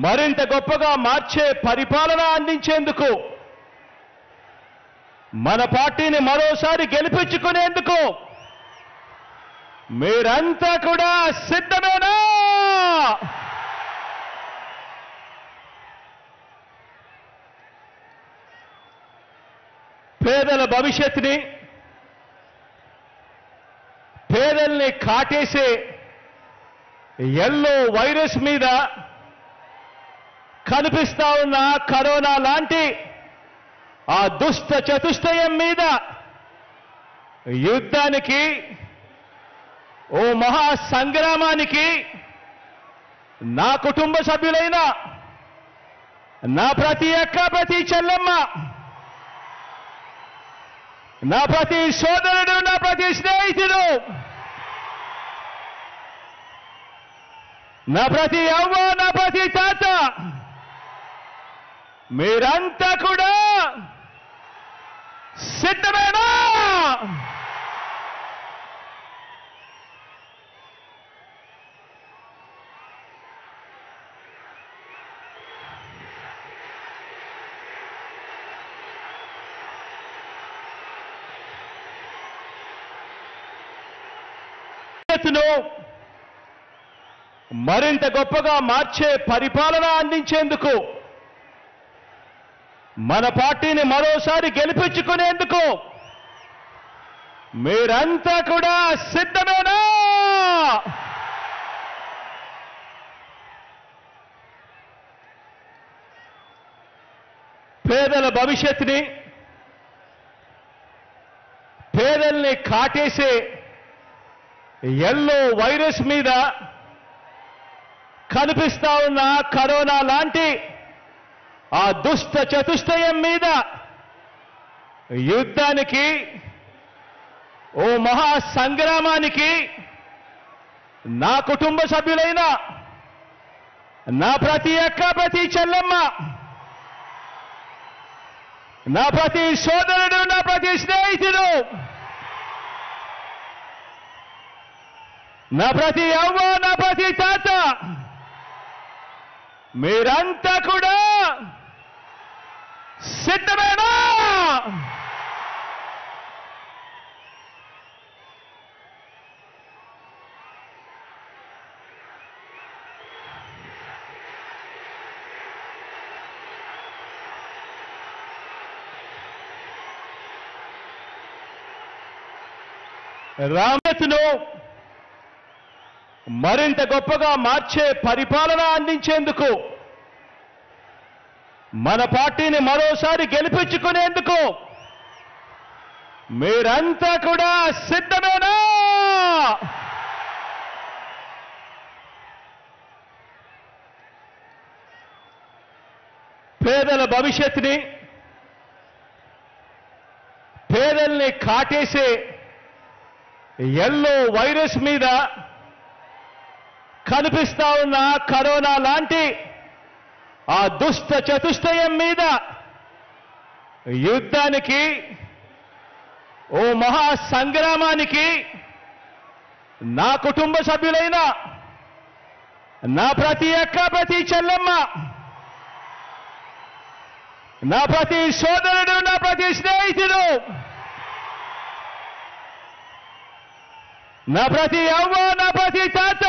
మరింత గొప్పగా మార్చే పరిపాలన అందించేందుకు మన పార్టీని మరోసారి గెలిపించుకునేందుకు మీరంతా కూడా సిద్ధమేనా? పేదల భవిష్యత్తుని, పేదల్ని కాటేసే ఎల్లో వైరస్ మీద కనిపిస్తా ఉన్న కరోనా లాంటి ఆ దుష్ట చతుష్టయం మీద యుద్ధానికి, ఓ మహా సంగ్రామానికి నా కుటుంబ సభ్యులైన నా ప్రతి అక్క, ప్రతి చెల్లెమ్మ, నా ప్రతి సోదరుడు, నా ప్రతి స్నేహితుడు, నా ప్రతి అవ్వ, నా ప్రతి తాత, మీరంతా కూడా సిద్ధమేనా? మరింత గొప్పగా మార్చే పరిపాలన అందించేందుకు మన పార్టీని మరోసారి గెలిపించుకునేందుకు మీరంతా కూడా సిద్ధమేనా? పేదల భవిష్యత్తుని, పేదల్ని కాటేసే ఎల్లో వైరస్ మీద కనిపిస్తా ఉన్న కరోనా లాంటి ఆ దుష్ట చతుష్టయం మీద యుద్ధానికి, ఓ మహా సంగ్రామానికి నా కుటుంబ సభ్యులైన నా ప్రతి అక్క, ప్రతి చెల్లెమ్మ, నా ప్రతి సోదరుడు, నా ప్రతి స్నేహితుడు, నా ప్రతి అవ్వ, నా ప్రతి తాత, మీరంతా కూడా సిద్ధమేనా? రామతను మరింత గొప్పగా మార్చే పరిపాలన అందించేందుకు మన పార్టీని మరోసారి గెలిపించుకునేందుకు మీరంతా కూడా సిద్ధమేనా? పేదల భవిష్యత్తుని, పేదల్ని కాటేసే ఎల్లో వైరస్ మీద కనిపిస్తా ఉన్న కరోనా లాంటి ఆ దుష్ట చతుష్టయం మీద యుద్ధానికి, ఓ మహా సంగ్రామానికి నా కుటుంబ సభ్యులైన నా ప్రతి అక్క, ప్రతి చెల్లెమ్మ, నా ప్రతి సోదరుడు, నా ప్రతి స్నేహితుడు, నా ప్రతి అవ్వ, నా ప్రతి తాత,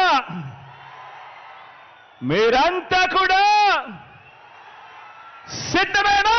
మీరంతా కూడా సిద్ధమేనా?